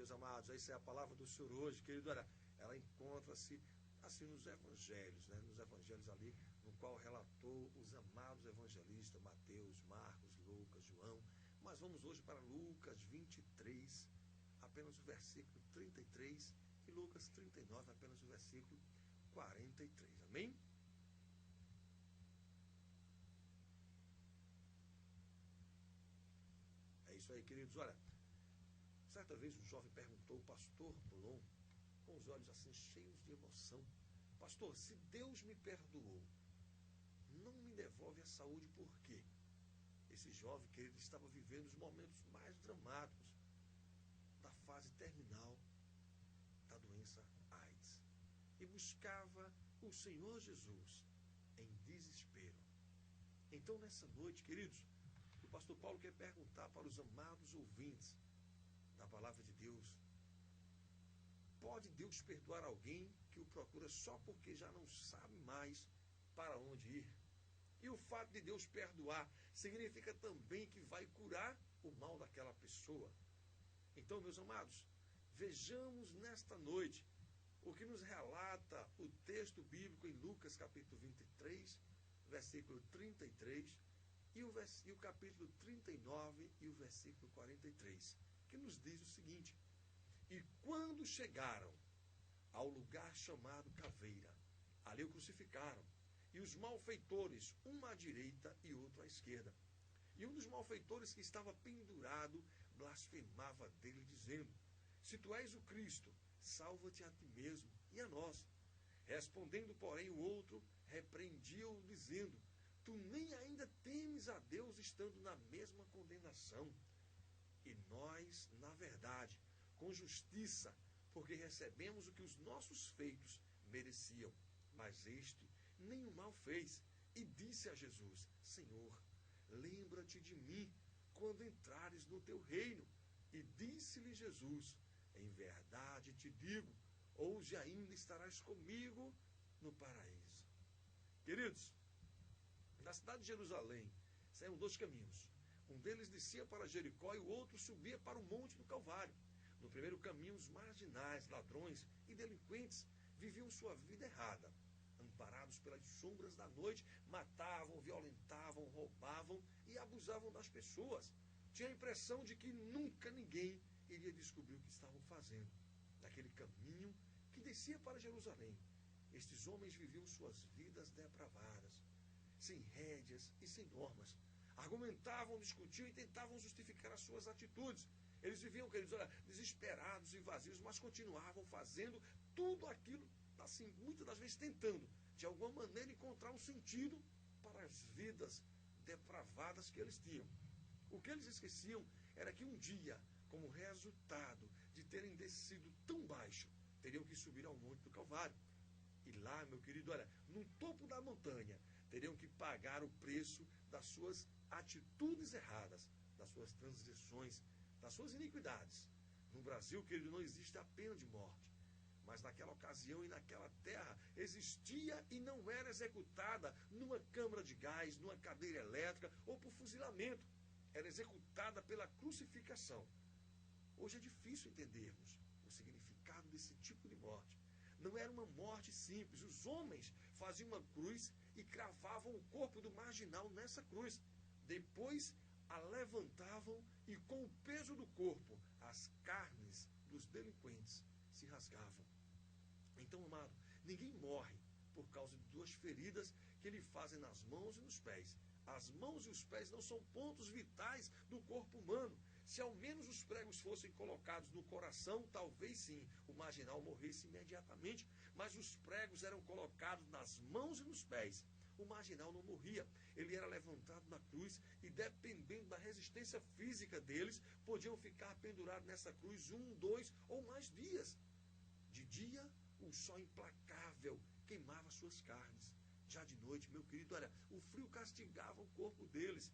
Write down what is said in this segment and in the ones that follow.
meus amados, essa é a palavra do Senhor hoje, querido. Olha, ela encontra-se assim nos evangelhos, né? Nos evangelhos ali, no qual relatou os amados evangelistas, Mateus, Marcos, Lucas, João. Mas vamos hoje para Lucas 23, apenas o versículo 33, e Lucas 39, apenas o versículo 43. Amém? É isso aí, queridos. Olha, certa vez um jovem perguntou ao pastor Bulon, com os olhos assim cheios de emoção: pastor, se Deus me perdoou, não me devolve a saúde por quê? Esse jovem, querido, estava vivendo os momentos mais dramáticos da fase terminal da doença AIDS e buscava o Senhor Jesus em desespero. Então, nessa noite, queridos, o pastor Paulo quer perguntar para os amados ouvintes da palavra de Deus: pode Deus perdoar alguém que o procura só porque já não sabe mais para onde ir? E o fato de Deus perdoar significa também que vai curar o mal daquela pessoa. Então, meus amados, vejamos nesta noite o que nos relata o texto bíblico em Lucas capítulo 23, versículo 33, e o capítulo 39 e o versículo 43, que nos diz o seguinte: e quando chegaram ao lugar chamado Caveira, ali o crucificaram, e os malfeitores, um à direita e outro à esquerda. E um dos malfeitores que estava pendurado blasfemava dele, dizendo: se tu és o Cristo, salva-te a ti mesmo e a nós. Respondendo, porém, o outro repreendia-o, dizendo: tu nem ainda temes a Deus, estando na mesma condenação. E nós, na verdade, com justiça, porque recebemos o que os nossos feitos mereciam. Mas este nenhum mal fez, e disse a Jesus: Senhor, lembra-te de mim quando entrares no teu reino. E disse-lhe Jesus: em verdade te digo, hoje ainda estarás comigo no paraíso. Queridos, da cidade de Jerusalém saíam dois caminhos. Um deles descia para Jericó e o outro subia para o Monte do Calvário. No primeiro caminho, os marginais, ladrões e delinquentes viviam sua vida errada. Amparados pelas sombras da noite, matavam, violentavam, roubavam e abusavam das pessoas. Tinha a impressão de que nunca ninguém iria descobrir o que estavam fazendo. Naquele caminho que descia para Jerusalém, estes homens viviam suas vidas depravadas, sem rédeas e sem normas. Argumentavam, discutiam e tentavam justificar as suas atitudes. Eles viviam, queridos, desesperados e vazios, mas continuavam fazendo tudo aquilo, assim, muitas das vezes tentando, de alguma maneira, encontrar um sentido para as vidas depravadas que eles tinham. O que eles esqueciam era que um dia, como resultado de terem descido tão baixo, teriam que subir ao Monte do Calvário. E lá, meu querido, olha, no topo da montanha, teriam que pagar o preço das suas atitudes erradas, das suas transgressões, das suas iniquidades. No Brasil, querido, não existe a pena de morte. Mas naquela ocasião e naquela terra existia e não era executada numa câmara de gás, numa cadeira elétrica ou por fuzilamento. Era executada pela crucificação. Hoje é difícil entendermos o significado desse tipo de morte. Não era uma morte simples. Os homens faziam uma cruz e cravavam o corpo do marginal nessa cruz. Depois a levantavam e, com o peso do corpo, as carnes dos delinquentes se rasgavam. Então, amado, ninguém morre por causa de duas feridas que lhe fazem nas mãos e nos pés. As mãos e os pés não são pontos vitais do corpo humano. Se ao menos os pregos fossem colocados no coração, talvez sim, o marginal morresse imediatamente. Mas os pregos eram colocados nas mãos e nos pés. O marginal não morria. Ele era levantado na cruz e, dependendo da resistência física deles, podiam ficar pendurados nessa cruz 1, 2 ou mais dias. De dia, o sol implacável queimava suas carnes. Já de noite, meu querido, olha, o frio castigava o corpo deles.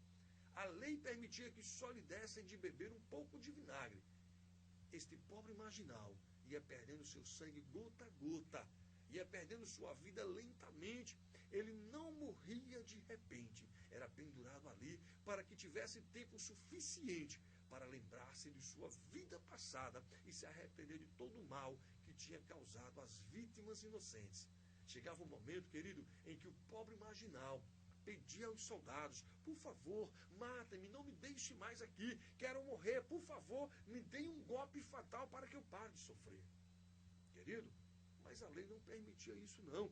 A lei permitia que só lhe dessem de beber um pouco de vinagre. Este pobre marginal ia perdendo seu sangue gota a gota, ia perdendo sua vida lentamente. Ele não morria de repente, era pendurado ali para que tivesse tempo suficiente para lembrar-se de sua vida passada e se arrepender de todo o mal que tinha causado às vítimas inocentes. Chegava um momento, querido, em que o pobre marginal pedia aos soldados: por favor, matem-me, não me deixe mais aqui, quero morrer, por favor, me deem um golpe fatal para que eu pare de sofrer. Querido, mas a lei não permitia isso não.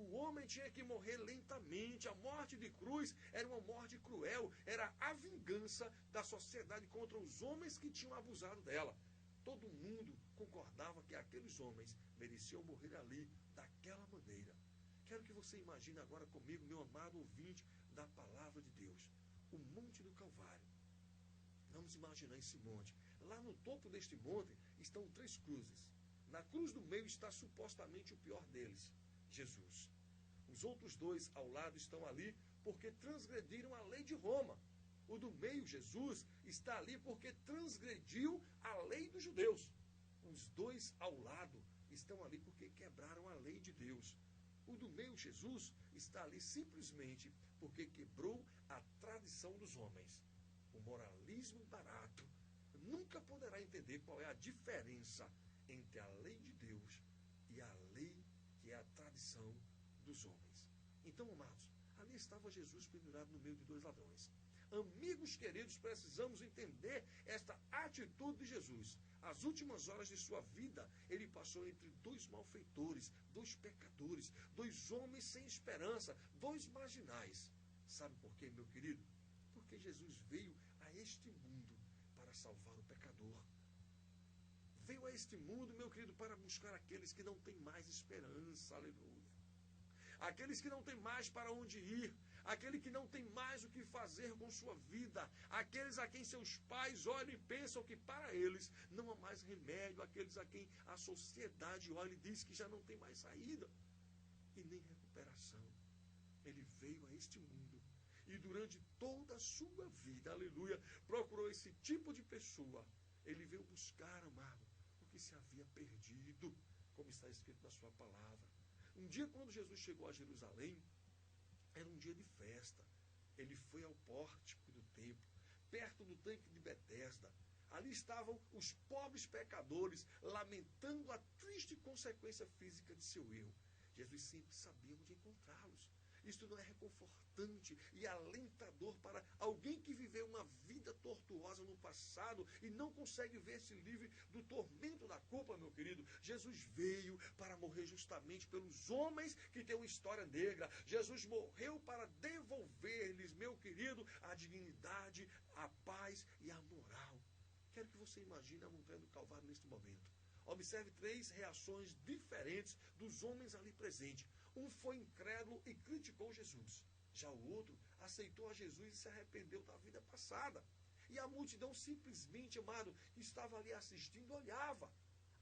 O homem tinha que morrer lentamente. A morte de cruz era uma morte cruel, era a vingança da sociedade contra os homens que tinham abusado dela. Todo mundo concordava que aqueles homens mereciam morrer ali, daquela maneira. Quero que você imagine agora comigo, meu amado ouvinte da palavra de Deus, o Monte do Calvário. Vamos imaginar esse monte. Lá no topo deste monte estão 3 cruzes. Na cruz do meio está supostamente o pior deles, Jesus. Os outros 2 ao lado estão ali porque transgrediram a lei de Roma. O do meio, Jesus, está ali porque transgrediu a lei dos judeus. Os 2 ao lado estão ali porque quebraram a lei de Deus. O do meio, Jesus, está ali simplesmente porque quebrou a tradição dos homens. O moralismo barato nunca poderá entender qual é a diferença entre a lei de Deus e a lei que é a tradição dos homens. Então, amados, ali estava Jesus pendurado no meio de 2 ladrões. Amigos queridos, precisamos entender esta atitude de Jesus. As últimas horas de sua vida, ele passou entre 2 malfeitores, 2 pecadores, 2 homens sem esperança, 2 marginais. Sabe por quê, meu querido? Porque Jesus veio a este mundo para salvar o pecador. Veio a este mundo, meu querido, para buscar aqueles que não têm mais esperança, aleluia. Aqueles que não têm mais para onde ir, aquele que não tem mais o que fazer com sua vida, aqueles a quem seus pais olham e pensam que para eles não há mais remédio, aqueles a quem a sociedade olha e diz que já não tem mais saída e nem recuperação. Ele veio a este mundo e durante toda a sua vida, aleluia, procurou esse tipo de pessoa. Ele veio buscar, amado, o que se havia perdido, como está escrito na sua palavra. Um dia, quando Jesus chegou a Jerusalém, era um dia de festa. Ele foi ao pórtico do templo, perto do tanque de Betesda. Ali estavam os pobres pecadores, lamentando a triste consequência física de seu erro. Jesus sempre sabia onde encontrá-los. Isto não é reconfortante e alentador para alguém que viveu uma vida tortuosa no passado e não consegue ver-se livre do tormento da culpa, meu querido? Jesus veio para morrer justamente pelos homens que têm uma história negra. Jesus morreu para devolver-lhes, meu querido, a dignidade, a paz e a moral. Quero que você imagine a montanha do Calvário neste momento. Observe 3 reações diferentes dos homens ali presentes. Um foi incrédulo e criticou Jesus. Já o outro aceitou a Jesus e se arrependeu da vida passada. E a multidão simplesmente, amado, que estava ali assistindo, olhava.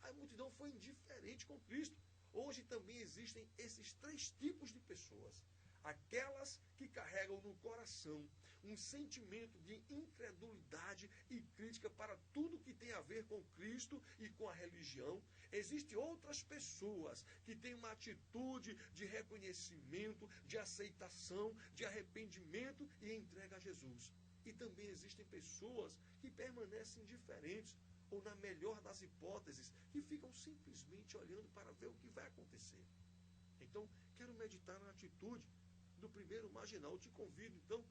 A multidão foi indiferente com Cristo. Hoje também existem esses 3 tipos de pessoas. Aquelas que carregam no coração um sentimento de incredulidade e crítica para tudo que tem a ver com Cristo e com a religião. Existem outras pessoas que têm uma atitude de reconhecimento, de aceitação, de arrependimento e entrega a Jesus. E também existem pessoas que permanecem indiferentes, ou na melhor das hipóteses, que ficam simplesmente olhando para ver o que vai acontecer. Então, quero meditar na atitude do primeiro marginal. Eu te convido, então,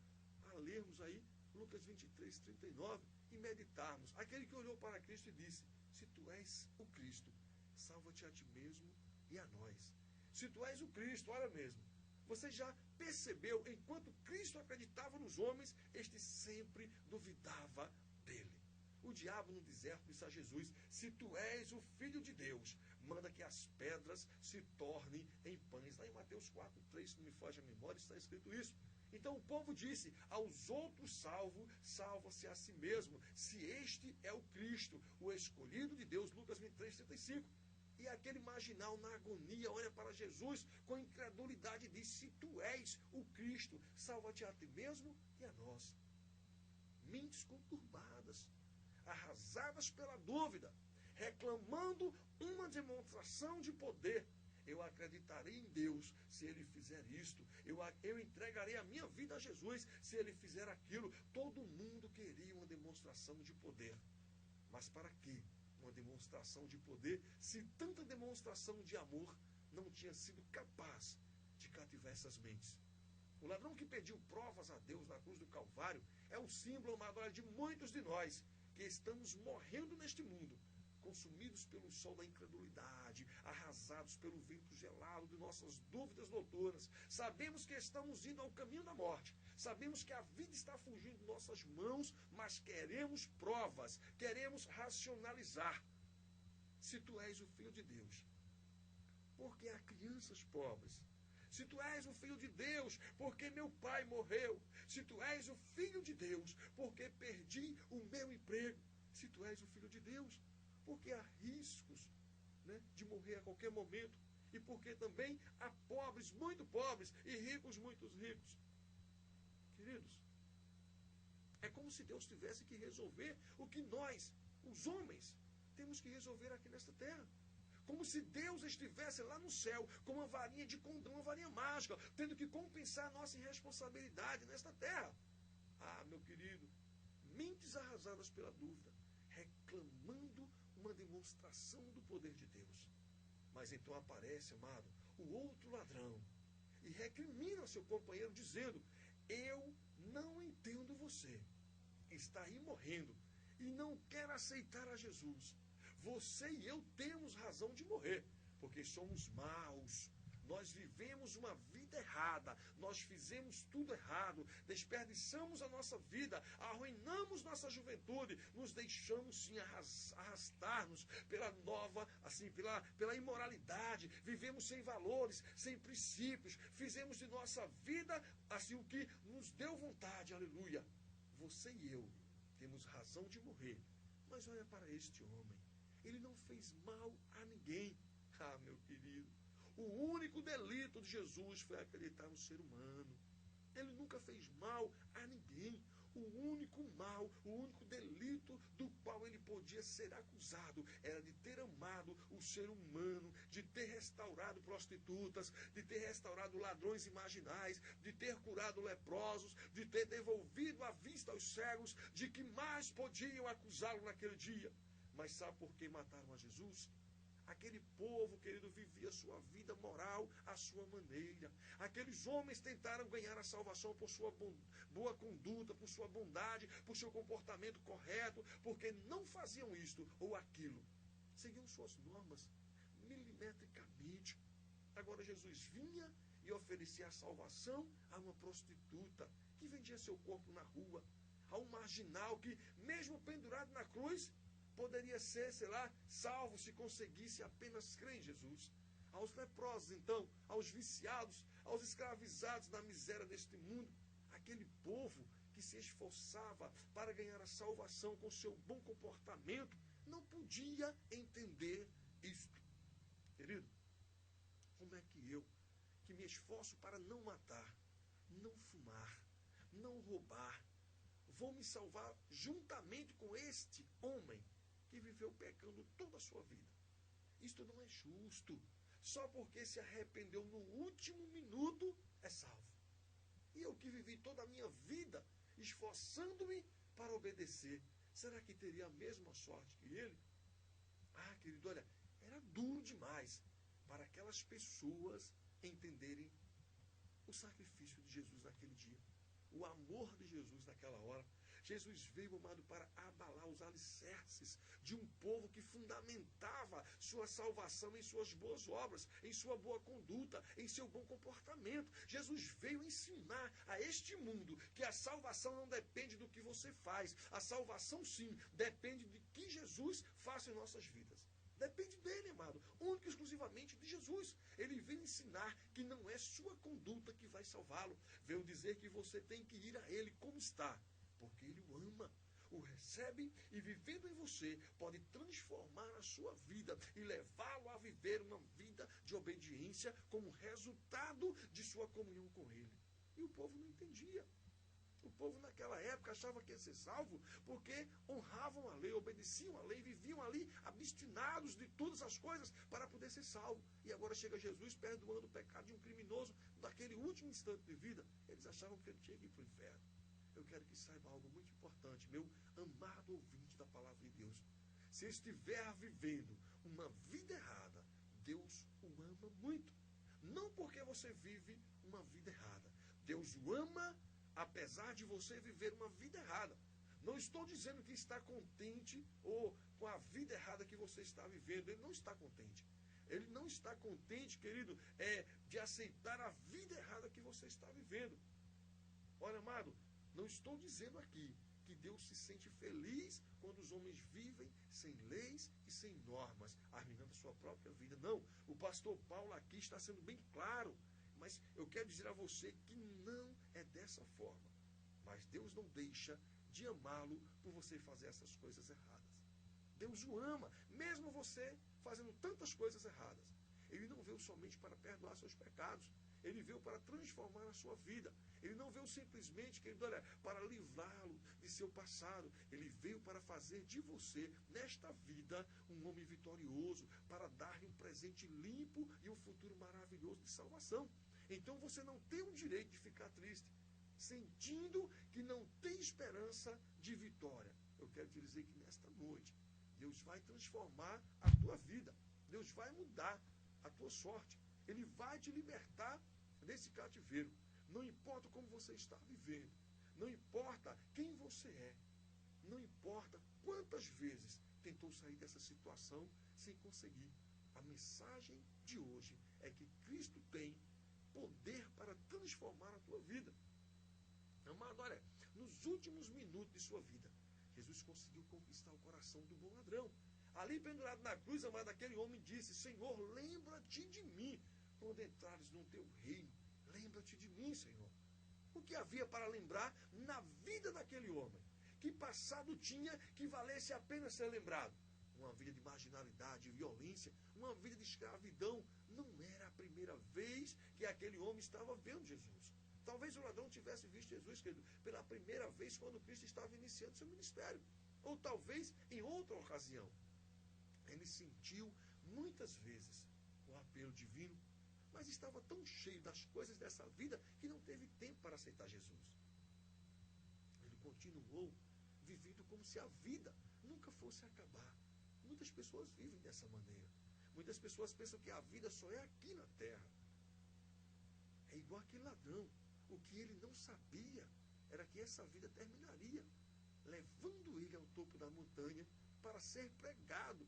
a lermos aí Lucas 23, 39 e meditarmos. Aquele que olhou para Cristo e disse: se tu és o Cristo, salva-te a ti mesmo e a nós. Se tu és o Cristo, olha mesmo, você já percebeu, enquanto Cristo acreditava nos homens, este sempre duvidava dele. O diabo no deserto disse a Jesus: se tu és o Filho de Deus, manda que as pedras se tornem em pães. Lá em Mateus 4, 3, se não me foge a memória, está escrito isso. Então o povo disse: aos outros salvo, salva-se a si mesmo, se este é o Cristo, o escolhido de Deus. Lucas 23, 35. E aquele marginal na agonia olha para Jesus com incredulidade e diz: se tu és o Cristo, salva-te a ti mesmo e a nós. Mentes conturbadas, arrasadas pela dúvida, reclamando uma demonstração de poder. Eu acreditarei em Deus se Ele fizer isto. Eu entregarei a minha vida a Jesus se Ele fizer aquilo. Todo mundo queria uma demonstração de poder. Mas para quê uma demonstração de poder se tanta demonstração de amor não tinha sido capaz de cativar essas mentes? O ladrão que pediu provas a Deus na cruz do Calvário é um símbolo, amado, de muitos de nós que estamos morrendo neste mundo, consumidos pelo sol da incredulidade, arrasados pelo vento gelado de nossas dúvidas noturnas. Sabemos que estamos indo ao caminho da morte. Sabemos que a vida está fugindo de nossas mãos, mas queremos provas, queremos racionalizar. Se tu és o Filho de Deus, porque há crianças pobres. Se tu és o Filho de Deus, porque meu pai morreu. Se tu és o Filho de Deus, porque perdi o meu emprego. Se tu és o Filho de Deus, porque há riscos, né, de morrer a qualquer momento. E porque também há pobres muito pobres e ricos muito ricos. Queridos, é como se Deus tivesse que resolver o que nós, os homens, temos que resolver aqui nesta terra. Como se Deus estivesse lá no céu com uma varinha de condão, uma varinha mágica, tendo que compensar a nossa irresponsabilidade nesta terra. Ah, meu querido, mentes arrasadas pela dúvida, reclamando uma demonstração do poder de Deus. Mas então aparece, amado, o outro ladrão e recrimina seu companheiro dizendo: eu não entendo você. Está aí morrendo e não quer aceitar a Jesus. Você e eu temos razão de morrer, porque somos maus. Nós vivemos uma vida errada, nós fizemos tudo errado, desperdiçamos a nossa vida, arruinamos nossa juventude, nos deixamos sim arrastar-nos pela pela imoralidade, vivemos sem valores, sem princípios, fizemos de nossa vida assim o que nos deu vontade, aleluia. Você e eu temos razão de morrer, mas olha para este homem, ele não fez mal a ninguém. Ah, meu querido, o único delito de Jesus foi acreditar no ser humano. Ele nunca fez mal a ninguém. O único mal, o único delito do qual ele podia ser acusado era de ter amado o ser humano, de ter restaurado prostitutas, de ter restaurado ladrões imaginais, de ter curado leprosos, de ter devolvido a vista aos cegos, de que mais podiam acusá-lo naquele dia. Mas sabe por que mataram a Jesus? Aquele povo, querido, vivia a sua vida moral à sua maneira. Aqueles homens tentaram ganhar a salvação por sua boa conduta, por sua bondade, por seu comportamento correto, porque não faziam isto ou aquilo. Seguiam suas normas milimetricamente. Agora Jesus vinha e oferecia a salvação a uma prostituta que vendia seu corpo na rua, a um marginal que, mesmo pendurado na cruz, poderia ser, salvo se conseguisse apenas crer em Jesus. Aos leprosos, então, aos viciados, aos escravizados na miséria deste mundo, aquele povo que se esforçava para ganhar a salvação com seu bom comportamento, não podia entender isto. Querido, como é que eu, que me esforço para não matar, não fumar, não roubar, vou me salvar juntamente com este homem que viveu pecando toda a sua vida? Isto não é justo. Só porque se arrependeu no último minuto é salvo. E eu que vivi toda a minha vida esforçando-me para obedecer, será que teria a mesma sorte que ele? Ah, querido, olha, era duro demais para aquelas pessoas entenderem o sacrifício de Jesus naquele dia, o amor de Jesus naquela hora. Jesus veio, amado, para abalar os alicerces de um povo que fundamentava sua salvação em suas boas obras, em sua boa conduta, em seu bom comportamento. Jesus veio ensinar a este mundo que a salvação não depende do que você faz. A salvação, sim, depende de que Jesus faça em nossas vidas. Depende dele, amado, único e exclusivamente de Jesus. Ele veio ensinar que não é sua conduta que vai salvá-lo. Veio dizer que você tem que ir a ele como está, porque ele o ama, o recebe e, vivendo em você, pode transformar a sua vida e levá-lo a viver uma vida de obediência como resultado de sua comunhão com ele. E o povo não entendia. O povo naquela época achava que ia ser salvo porque honravam a lei, obedeciam a lei, viviam ali abstinados de todas as coisas para poder ser salvo. E agora chega Jesus perdoando o pecado de um criminoso naquele último instante de vida. Eles achavam que ele tinha que ir para o inferno. Eu quero que saiba algo muito importante, meu amado ouvinte da palavra de Deus. Se estiver vivendo uma vida errada, Deus o ama muito. Não porque você vive uma vida errada. Deus o ama apesar de você viver uma vida errada. Não estou dizendo que está contente ou com a vida errada que você está vivendo. Ele não está contente. Ele não está contente, querido, de aceitar a vida errada que você está vivendo. Olha, amado, não estou dizendo aqui que Deus se sente feliz quando os homens vivem sem leis e sem normas, arruinando a sua própria vida. Não, o pastor Paulo aqui está sendo bem claro. Mas eu quero dizer a você que não é dessa forma. Mas Deus não deixa de amá-lo por você fazer essas coisas erradas. Deus o ama, mesmo você fazendo tantas coisas erradas. Ele não veio somente para perdoar seus pecados. Ele veio para transformar a sua vida. Ele não veio simplesmente, querido, olha, para livrá-lo de seu passado. Ele veio para fazer de você, nesta vida, um homem vitorioso, para dar-lhe um presente limpo e um futuro maravilhoso de salvação. Então você não tem o direito de ficar triste, sentindo que não tem esperança de vitória. Eu quero te dizer que nesta noite, Deus vai transformar a tua vida. Deus vai mudar a tua sorte. Ele vai te libertar desse cativeiro. Não importa como você está vivendo. Não importa quem você é. Não importa quantas vezes tentou sair dessa situação sem conseguir. A mensagem de hoje é que Cristo tem poder para transformar a tua vida. Amado, olha, nos últimos minutos de sua vida, Jesus conseguiu conquistar o coração do bom ladrão. Ali pendurado na cruz, amado, aquele homem disse: Senhor, lembra-te de mim quando entrares no teu reino. Lembra-te de mim, Senhor. O que havia para lembrar na vida daquele homem? Que passado tinha que valesse a pena ser lembrado? Uma vida de marginalidade, violência, uma vida de escravidão. Não era a primeira vez que aquele homem estava vendo Jesus. Talvez o ladrão tivesse visto Jesus, querido, pela primeira vez quando Cristo estava iniciando seu ministério. Ou talvez em outra ocasião. Ele sentiu muitas vezes o apelo divino, mas estava tão cheio das coisas dessa vida que não teve tempo para aceitar Jesus. Ele continuou vivendo como se a vida nunca fosse acabar. Muitas pessoas vivem dessa maneira. Muitas pessoas pensam que a vida só é aqui na terra. É igual aquele ladrão. O que ele não sabia era que essa vida terminaria, levando ele ao topo da montanha para ser pregado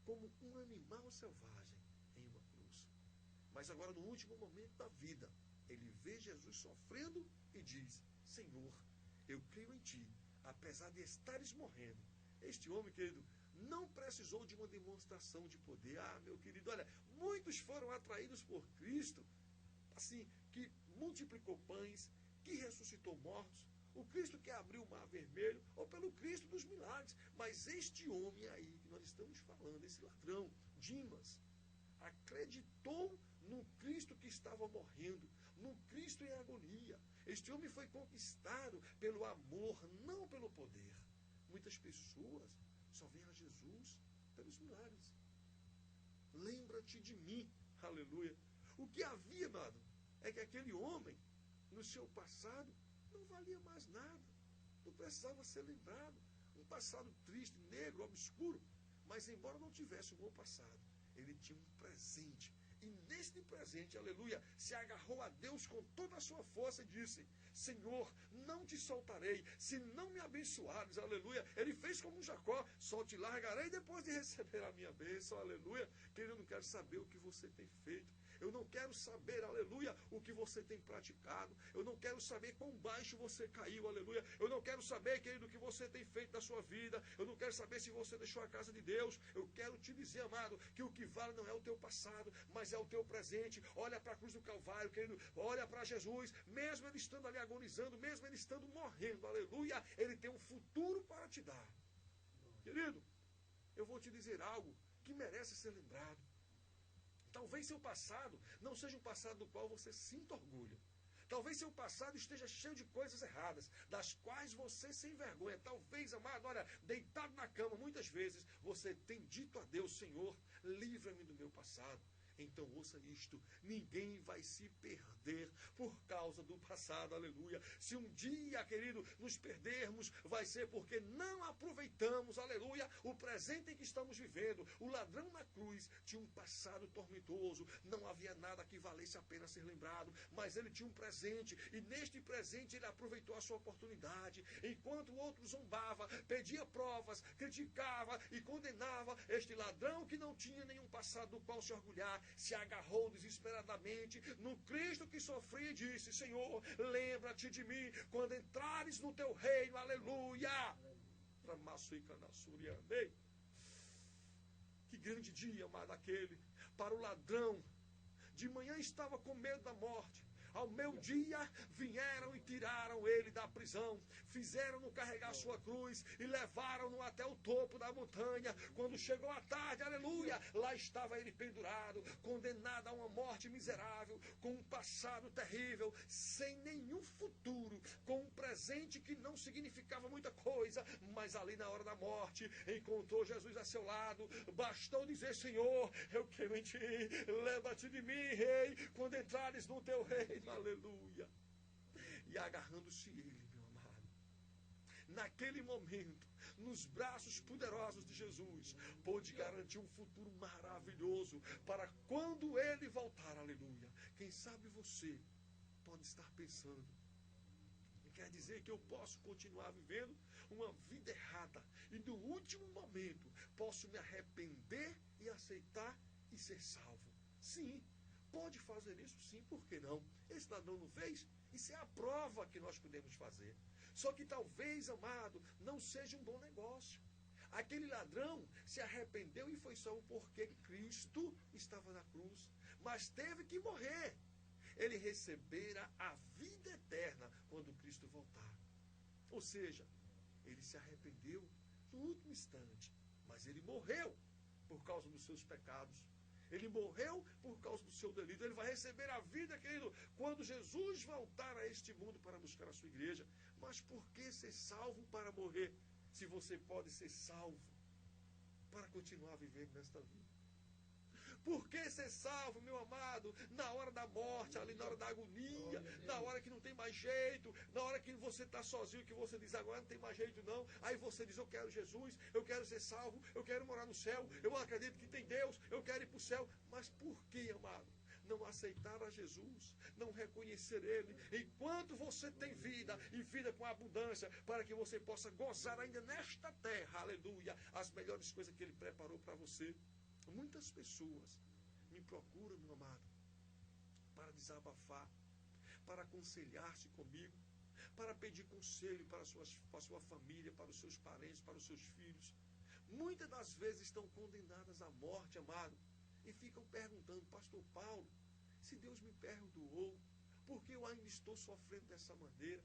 como um animal selvagem em uma cruz. Mas agora, no último momento da vida, ele vê Jesus sofrendo e diz: Senhor, eu creio em ti, apesar de estares morrendo. Este homem, querido, não precisou de uma demonstração de poder. Ah, meu querido, olha, muitos foram atraídos por Cristo, assim, que multiplicou pães, que ressuscitou mortos, o Cristo que abriu o mar vermelho, ou pelo Cristo dos milagres. Mas este homem aí que nós estamos falando, esse ladrão, Dimas, acreditou no Cristo que estava morrendo, no Cristo em agonia. Este homem foi conquistado pelo amor, não pelo poder. Muitas pessoas só veem a Jesus pelos milagres. Lembra-te de mim, aleluia. O que havia, amado, é que aquele homem, no seu passado, não valia mais nada. Não precisava ser lembrado. Um passado triste, negro, obscuro. Mas embora não tivesse um bom passado, ele tinha um presente. E neste presente, aleluia, se agarrou a Deus com toda a sua força e disse: Senhor, não te soltarei, se não me abençoares, aleluia. Ele fez como Jacó: só te largarei depois de receber a minha bênção, aleluia. Querido, eu não quero saber o que você tem feito. Eu não quero saber, aleluia, o que você tem praticado. Eu não quero saber quão baixo você caiu, aleluia. Eu não quero saber, querido, o que você tem feito da sua vida. Eu não quero saber se você deixou a casa de Deus. Eu quero te dizer, amado, que o que vale não é o teu passado, mas é o teu presente. Olha para a cruz do Calvário, querido. Olha para Jesus. Mesmo ele estando ali agonizando, mesmo ele estando morrendo, aleluia, ele tem um futuro para te dar. Querido, eu vou te dizer algo que merece ser lembrado. Talvez seu passado não seja um passado do qual você sinta orgulho. Talvez seu passado esteja cheio de coisas erradas, das quais você se envergonha. Talvez, amado, olha, deitado na cama, muitas vezes você tem dito a Deus: Senhor, livra-me do meu passado. Então ouça isto, ninguém vai se perder por causa do passado, aleluia. Se um dia, querido, nos perdermos, vai ser porque não aproveitamos, aleluia, o presente em que estamos vivendo. O ladrão na cruz tinha um passado tormentoso, não havia nada que valesse a pena ser lembrado, mas ele tinha um presente, e neste presente ele aproveitou a sua oportunidade. Enquanto o outro zombava, pedia provas, criticava e condenava, este ladrão que não tinha nenhum passado do qual se orgulhar, se agarrou desesperadamente no Cristo que sofria e disse: Senhor, lembra-te de mim quando entrares no teu reino, aleluia. Que grande dia, amado, aquele para o ladrão. De manhã estava com medo da morte, ao meio-dia vieram e tiraram ele da prisão, fizeram-no carregar sua cruz e levaram-no até o topo da montanha. Quando chegou a tarde, aleluia, lá estava ele pendurado, condenado a uma morte miserável, com um passado terrível, sem nenhum futuro, com um presente que não significava muita coisa, mas ali na hora da morte encontrou Jesus a seu lado. Bastou dizer: Senhor, eu creio em ti, lembra-te de mim, rei, quando entrares no teu reino, aleluia. E agarrando-se ele, meu amado, naquele momento, nos braços poderosos de Jesus, pôde garantir um futuro maravilhoso para quando ele voltar, aleluia. Quem sabe você pode estar pensando: quer dizer que eu posso continuar vivendo uma vida errada e no último momento posso me arrepender e aceitar e ser salvo? Sim, pode fazer isso, sim, por que não? Esse ladrão não fez? Isso é a prova que nós podemos fazer. Só que talvez, amado, não seja um bom negócio. Aquele ladrão se arrependeu e foi salvo porque Cristo estava na cruz, mas teve que morrer. Ele recebera a vida eterna quando Cristo voltar. Ou seja, ele se arrependeu no último instante, mas ele morreu por causa dos seus pecados. Ele morreu por causa do seu delito. Ele vai receber a vida, querido, quando Jesus voltar a este mundo para buscar a sua igreja. Mas por que ser salvo para morrer, se você pode ser salvo para continuar vivendo nesta vida? Por que ser salvo, meu amado, na hora da morte, ali na hora da agonia, na hora que não tem mais jeito, na hora que você está sozinho, que você diz: agora não tem mais jeito não. Aí você diz: eu quero Jesus, eu quero ser salvo, eu quero morar no céu, eu acredito que tem Deus, eu quero ir para o céu. Mas por que, amado, não aceitar a Jesus, não reconhecer Ele, enquanto você tem vida, e vida com abundância, para que você possa gozar ainda nesta terra, aleluia, as melhores coisas que Ele preparou para você? Muitas pessoas me procuram, meu amado, para desabafar, para aconselhar-se comigo, para pedir conselho para a sua família, para os seus parentes, para os seus filhos. Muitas das vezes estão condenadas à morte, amado, e ficam perguntando: Pastor Paulo, se Deus me perdoou, por que eu ainda estou sofrendo dessa maneira?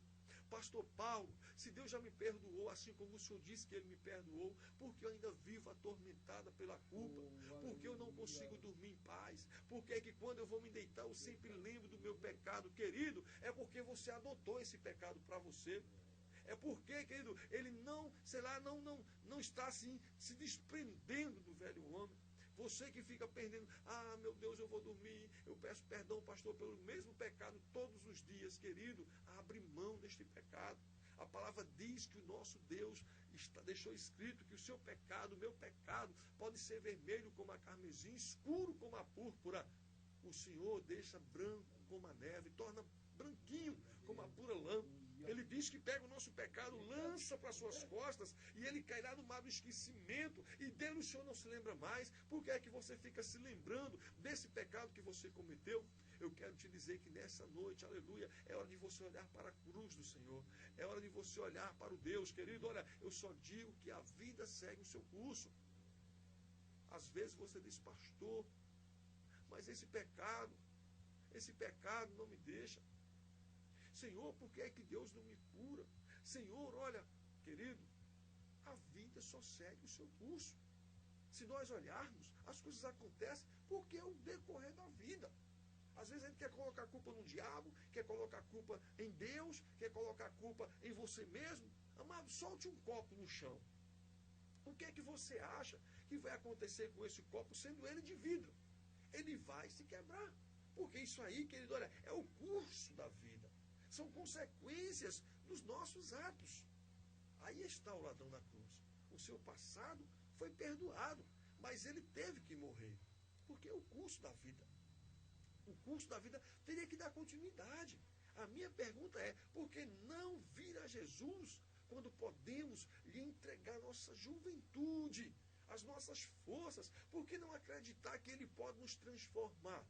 Pastor Paulo, se Deus já me perdoou, assim como o Senhor disse que Ele me perdoou, porque eu ainda vivo atormentada pela culpa? Porque eu não consigo dormir em paz? Porque é que quando eu vou me deitar eu sempre lembro do meu pecado? Querido, é porque você adotou esse pecado para você. É porque, querido, ele não, sei lá, não está assim se desprendendo do velho homem. Você que fica perdendo: ah, meu Deus, eu vou dormir, eu peço perdão, pastor, pelo mesmo pecado todos os dias. Querido, abre mão deste pecado. A palavra diz que o nosso Deus deixou escrito que o seu pecado, o meu pecado, pode ser vermelho como a carmesim, escuro como a púrpura. O Senhor deixa branco como a neve, torna branquinho como a pura lã. Ele diz que pega o nosso pecado, lança para as suas costas, e ele cairá no mar do esquecimento, e dele o Senhor não se lembra mais. Por que é que você fica se lembrando desse pecado que você cometeu? Eu quero te dizer que nessa noite, aleluia, é hora de você olhar para a cruz do Senhor, é hora de você olhar para o Deus, querido. Olha, eu só digo que a vida segue o seu curso. Às vezes você diz: pastor, mas esse pecado não me deixa. Senhor, por que é que Deus não me cura? Senhor, olha, querido, a vida só segue o seu curso. Se nós olharmos, as coisas acontecem porque é o decorrer da vida. Às vezes a gente quer colocar a culpa no diabo, quer colocar a culpa em Deus, quer colocar a culpa em você mesmo. Amado, solte um copo no chão. O que é que você acha que vai acontecer com esse copo, sendo ele de vidro? Ele vai se quebrar. Porque isso aí, querido, olha, é o curso da vida. São consequências dos nossos atos. Aí está o ladrão na cruz. O seu passado foi perdoado, mas ele teve que morrer. Porque é o curso da vida. O curso da vida teria que dar continuidade. A minha pergunta é, por que não vir a Jesus quando podemos lhe entregar nossa juventude, as nossas forças? Por que não acreditar que ele pode nos transformar?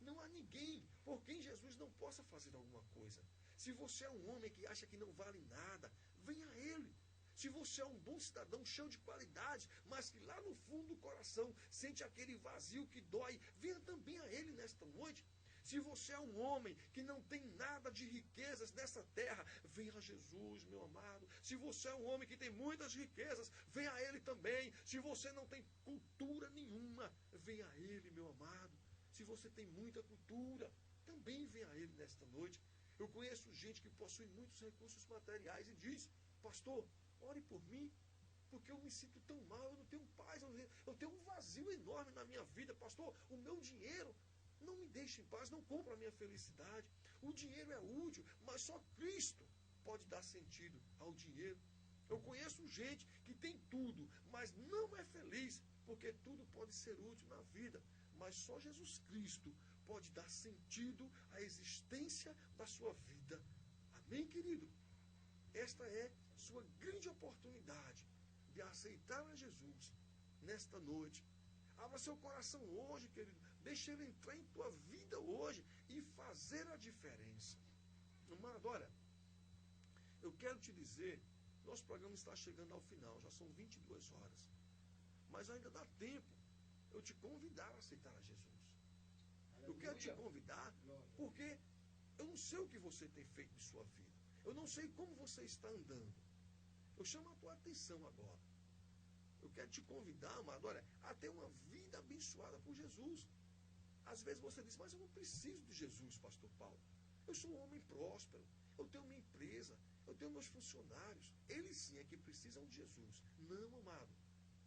Não há ninguém por quem Jesus não possa fazer alguma coisa. Se você é um homem que acha que não vale nada, venha a ele. Se você é um bom cidadão, cheio de qualidades, mas que lá no fundo do coração sente aquele vazio que dói, venha também a ele nesta noite. Se você é um homem que não tem nada de riquezas nessa terra, venha a Jesus, meu amado. Se você é um homem que tem muitas riquezas, venha a ele também. Se você não tem cultura nenhuma, venha a ele, meu amado. Se você tem muita cultura, também venha a ele nesta noite. Eu conheço gente que possui muitos recursos materiais e diz, pastor, ore por mim, porque eu me sinto tão mal, eu não tenho paz, eu tenho um vazio enorme na minha vida, pastor, o meu dinheiro não me deixa em paz, não compra a minha felicidade. O dinheiro é útil, mas só Cristo pode dar sentido ao dinheiro. Eu conheço gente que tem tudo, mas não é feliz, porque tudo pode ser útil na vida, mas só Jesus Cristo pode dar sentido à existência da sua vida. Amém, querido? Esta é sua grande oportunidade de aceitar a Jesus nesta noite. Abra seu coração hoje, querido. Deixa ele entrar em tua vida hoje e fazer a diferença. Amado, olha, eu quero te dizer, nosso programa está chegando ao final, já são 22 horas. Mas ainda dá tempo eu te convidar a aceitar a Jesus. Eu quero te convidar porque eu não sei o que você tem feito de sua vida. Eu não sei como você está andando. Eu chamo a tua atenção agora. Eu quero te convidar, amado, olha, a ter uma vida abençoada por Jesus. Às vezes você diz, mas eu não preciso de Jesus, pastor Paulo. Eu sou um homem próspero, eu tenho minha empresa, eu tenho meus funcionários. Eles sim é que precisam de Jesus. Não, amado.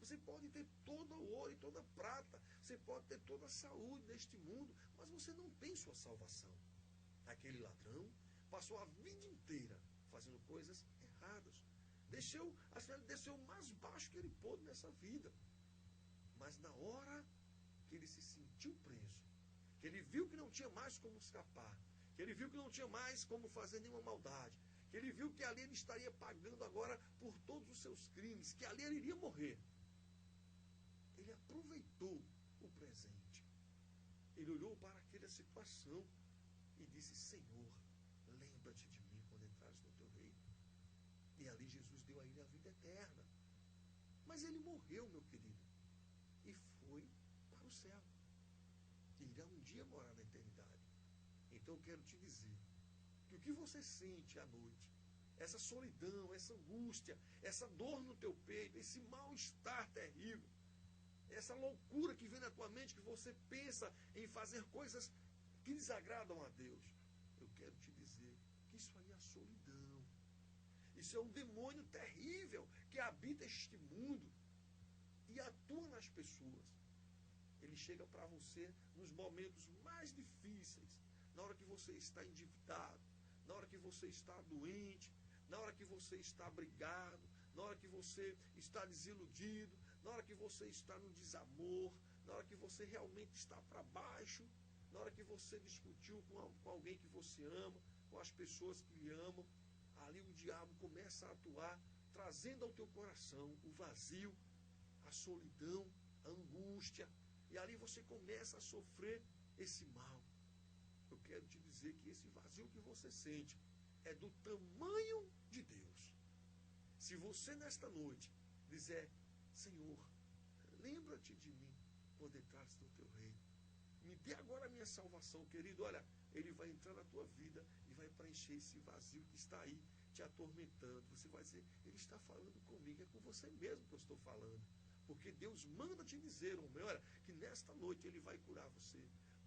Você pode ter todo o ouro e toda a prata, você pode ter toda a saúde neste mundo, mas você não tem sua salvação. Aquele ladrão passou a vida inteira fazendo coisas erradas. Ele desceu o mais baixo que ele pôde nessa vida. Mas na hora que ele se sentiu preso, que ele viu que não tinha mais como escapar, que ele viu que não tinha mais como fazer nenhuma maldade, que ele viu que ali ele estaria pagando agora por todos os seus crimes, que ali ele iria morrer, ele aproveitou o presente. Ele olhou para aquela situação e disse, Senhor, lembra-te de mim quando entrares no teu reino. E ali Jesus deu a ele a vida eterna. Mas ele morreu, meu querido, e foi para o céu. E irá um dia morar na eternidade. Então eu quero te dizer que o que você sente à noite, essa solidão, essa angústia, essa dor no teu peito, esse mal-estar terrível, essa loucura que vem na tua mente, que você pensa em fazer coisas que desagradam a Deus, eu quero te dizer que isso aí é a solidão. Isso é um demônio terrível que habita este mundo e atua nas pessoas. Ele chega para você nos momentos mais difíceis, na hora que você está endividado, na hora que você está doente, na hora que você está brigado, na hora que você está desiludido, na hora que você está no desamor, na hora que você realmente está para baixo, na hora que você discutiu com alguém que você ama, com as pessoas que lhe amam, ali o diabo começa a atuar, trazendo ao teu coração o vazio, a solidão, a angústia, e ali você começa a sofrer esse mal. Eu quero te dizer que esse vazio que você sente é do tamanho de Deus. Se você nesta noite dizer, Senhor, lembra-te de mim quando entrares no teu reino. Me dê agora a minha salvação, querido. Olha, ele vai entrar na tua vida e vai preencher esse vazio que está aí te atormentando. Você vai dizer, ele está falando comigo, é com você mesmo que eu estou falando. Porque Deus manda te dizer, homem, olha, que nesta noite ele vai curar você.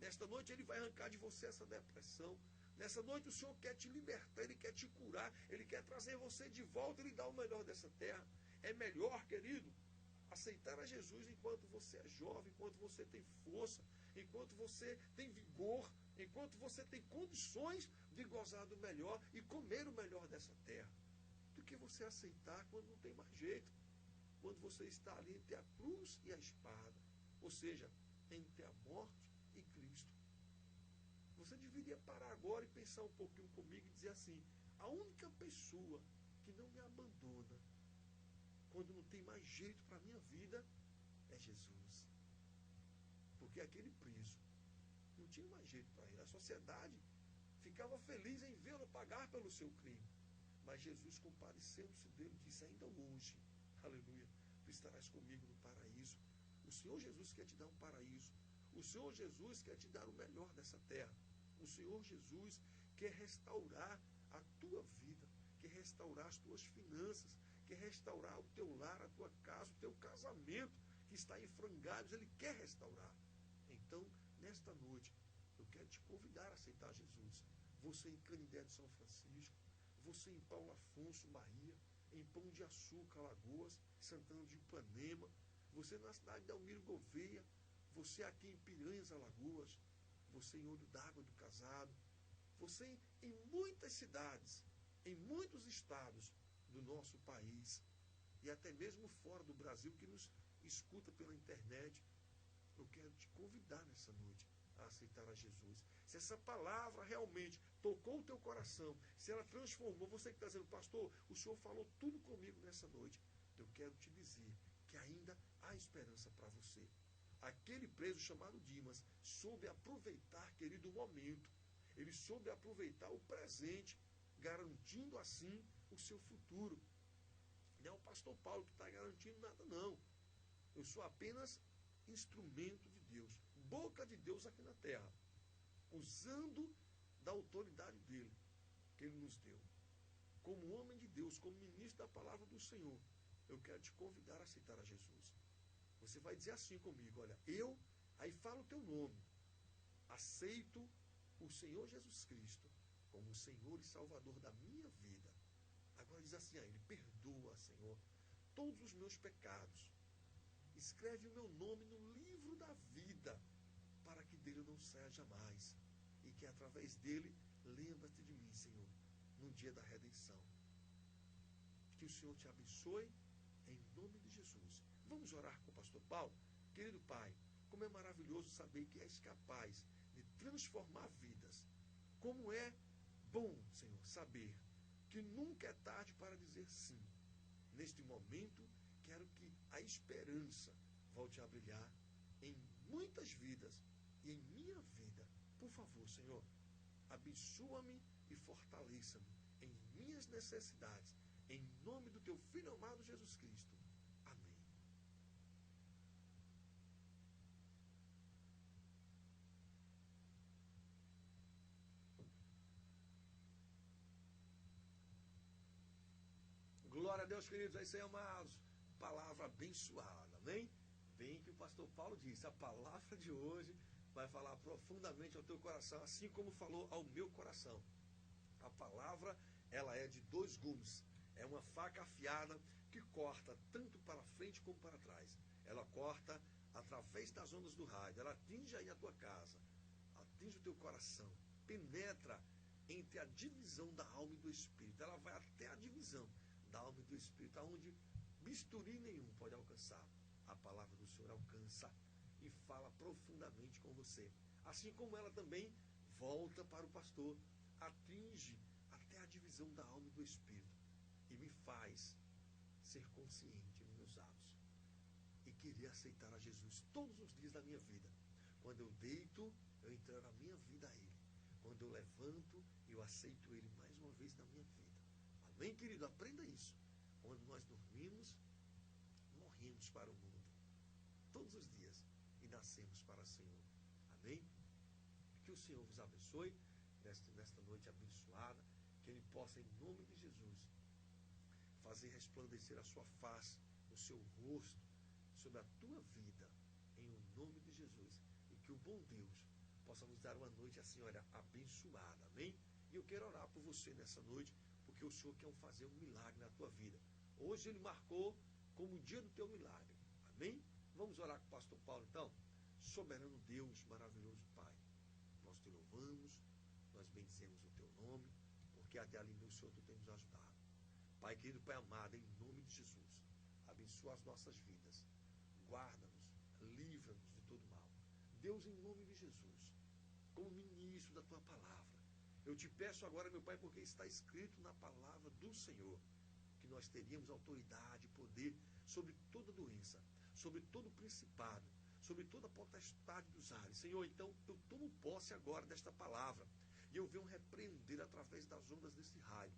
Nesta noite Ele vai arrancar de você essa depressão. Nessa noite o Senhor quer te libertar, Ele quer te curar, Ele quer trazer você de volta, Ele dá o melhor dessa terra. É melhor, querido, aceitar a Jesus enquanto você é jovem, enquanto você tem força, enquanto você tem vigor, enquanto você tem condições de gozar do melhor e comer o melhor dessa terra, do que você aceitar quando não tem mais jeito, quando você está ali entre a cruz e a espada, ou seja, entre a morte e Cristo. Você deveria parar agora e pensar um pouquinho comigo e dizer assim: a única pessoa que não me abandona quando não tem mais jeito para a minha vida é Jesus. Porque aquele preso não tinha mais jeito para ele. A sociedade ficava feliz em vê-lo pagar pelo seu crime. Mas Jesus, compadecendo-se dele, disse: ainda hoje, aleluia, tu estarás comigo no paraíso. O Senhor Jesus quer te dar um paraíso. O Senhor Jesus quer te dar o melhor dessa terra. O Senhor Jesus quer restaurar a tua vida, quer restaurar as tuas finanças, quer restaurar o teu lar, a tua casa, o teu casamento que está em frangalhos. Ele quer restaurar. Então, nesta noite, eu quero te convidar a aceitar Jesus. Você em Canindé de São Francisco, você em Paulo Afonso, Bahia, em Pão de Açúcar, Alagoas, Santana de Ipanema, você na cidade de Almiro Gouveia, você aqui em Piranhas, Alagoas, você em Olho d'Água do Casado, você em muitas cidades, em muitos estados do nosso país, e até mesmo fora do Brasil, que nos escuta pela internet. Eu quero te convidar nessa noite a aceitar a Jesus. Se essa palavra realmente tocou o teu coração, se ela transformou, você que está dizendo: pastor, o Senhor falou tudo comigo nessa noite, eu quero te dizer que ainda há esperança para você. Aquele preso chamado Dimas soube aproveitar, querido, o momento. Ele soube aproveitar o presente, garantindo assim o seu futuro. Não é o pastor Paulo que está garantindo nada, não. Eu sou apenas instrumento de Deus, boca de Deus aqui na terra, usando da autoridade dele, que ele nos deu. Como homem de Deus, como ministro da palavra do Senhor, eu quero te convidar a aceitar a Jesus. Você vai dizer assim comigo: olha, aí fala o teu nome, aceito o Senhor Jesus Cristo como o Senhor e Salvador da minha vida. Agora diz assim a ele: perdoa, Senhor, todos os meus pecados. Escreve o meu nome no livro da vida, para que dele eu não saia jamais. E que através dele, lembra-te de mim, Senhor, no dia da redenção. Que o Senhor te abençoe, em nome de Jesus. Vamos orar com o pastor Paulo? Querido Pai, como é maravilhoso saber que és capaz de transformar vidas. Como é bom, Senhor, saber que nunca é tarde para dizer sim. Neste momento, quero que a esperança volte a brilhar em muitas vidas e em minha vida. Por favor, Senhor, abençoa-me e fortaleça-me em minhas necessidades, em nome do teu Filho amado Jesus Cristo. Amém. Glória a Deus, queridos, é isso aí, amados. Palavra abençoada, amém? Bem que o pastor Paulo disse, a palavra de hoje vai falar profundamente ao teu coração, assim como falou ao meu coração. A palavra, ela é de dois gumes. É uma faca afiada que corta tanto para frente como para trás. Ela corta através das ondas do rádio. Ela atinge aí a tua casa, atinge o teu coração, penetra entre a divisão da alma e do espírito. Ela vai até a divisão da alma e do espírito, aonde bisturi nenhum pode alcançar. A palavra do Senhor alcança e fala profundamente com você. Assim como ela também volta para o pastor, atinge até a divisão da alma e do espírito e me faz ser consciente nos meus atos e querer aceitar a Jesus todos os dias da minha vida. Quando eu deito, eu entrego a minha vida a Ele. Quando eu levanto, eu aceito Ele mais uma vez na minha vida. Amém, querido? Aprenda isso. Quando nós dormimos, morremos para o mundo todos os dias e nascemos para o Senhor. Amém? Que o Senhor vos abençoe nesta noite abençoada, que Ele possa, em nome de Jesus, fazer resplandecer a sua face, o seu rosto, sobre a tua vida, em o nome de Jesus. E que o bom Deus possamos dar uma noite assim, olha, abençoada, amém? E eu quero orar por você nessa noite, porque o Senhor quer fazer um milagre na tua vida. Hoje Ele marcou como o dia do teu milagre, amém? Vamos orar com o pastor Paulo, então? Soberano Deus, maravilhoso Pai, nós te louvamos, nós bendizemos o teu nome, porque até ali, meu Senhor, tu tem nos ajudado. Pai querido, Pai amado, em nome de Jesus, abençoa as nossas vidas, guarda-nos, livra-nos de todo mal. Deus, em nome de Jesus, como ministro da tua palavra, eu te peço agora, meu Pai, porque está escrito na palavra do Senhor, que nós teríamos autoridade e poder sobre toda doença, sobre todo principado, sobre toda potestade dos ares. Senhor, então eu tomo posse agora desta palavra e eu venho repreender através das ondas desse raio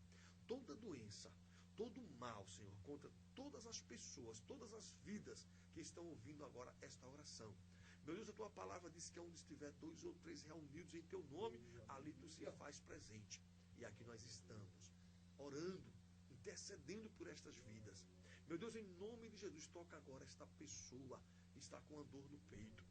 toda doença, todo mal, Senhor, contra todas as pessoas, todas as vidas que estão ouvindo agora esta oração. Meu Deus, a tua palavra diz que onde estiver 2 ou 3 reunidos em teu nome, ali tu se faz presente. E aqui nós estamos, orando, intercedendo por estas vidas. Meu Deus, em nome de Jesus, toca agora esta pessoa que está com a dor no peito.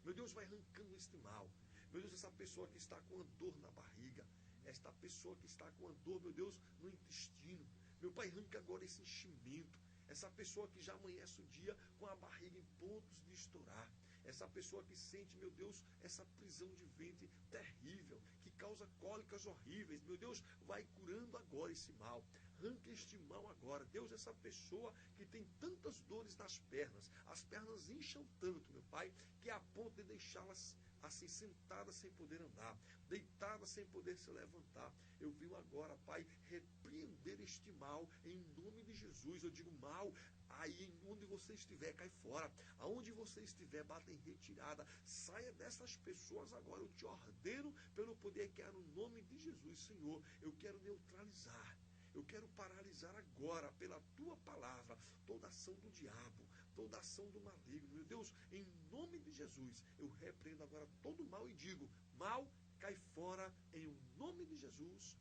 Meu Deus, vai arrancando este mal. Meu Deus, essa pessoa que está com a dor na barriga, esta pessoa que está com a dor, meu Deus, no intestino. Meu Pai, arranca agora esse enchimento. Essa pessoa que já amanhece o dia com a barriga em pontos de estourar. Essa pessoa que sente, meu Deus, essa prisão de ventre terrível, que causa cólicas horríveis. Meu Deus, vai curando agora esse mal. Arranca este mal agora. Deus, essa pessoa que tem tantas dores nas pernas, as pernas incham tanto, meu Pai, que é a ponto de deixá-las assim sentada sem poder andar, deitada sem poder se levantar. Eu venho agora, Pai, repreender este mal em nome de Jesus. Eu digo mal, aí onde você estiver, cai fora. Aonde você estiver, bata em retirada. Saia dessas pessoas agora. Eu te ordeno pelo poder que há no nome de Jesus, Senhor. Eu quero neutralizar. Eu quero paralisar agora, pela tua palavra, toda ação do diabo, toda ação do maligno. Meu Deus, em nome de Jesus, eu repreendo agora todo mal e digo, mal, cai fora em o nome de Jesus.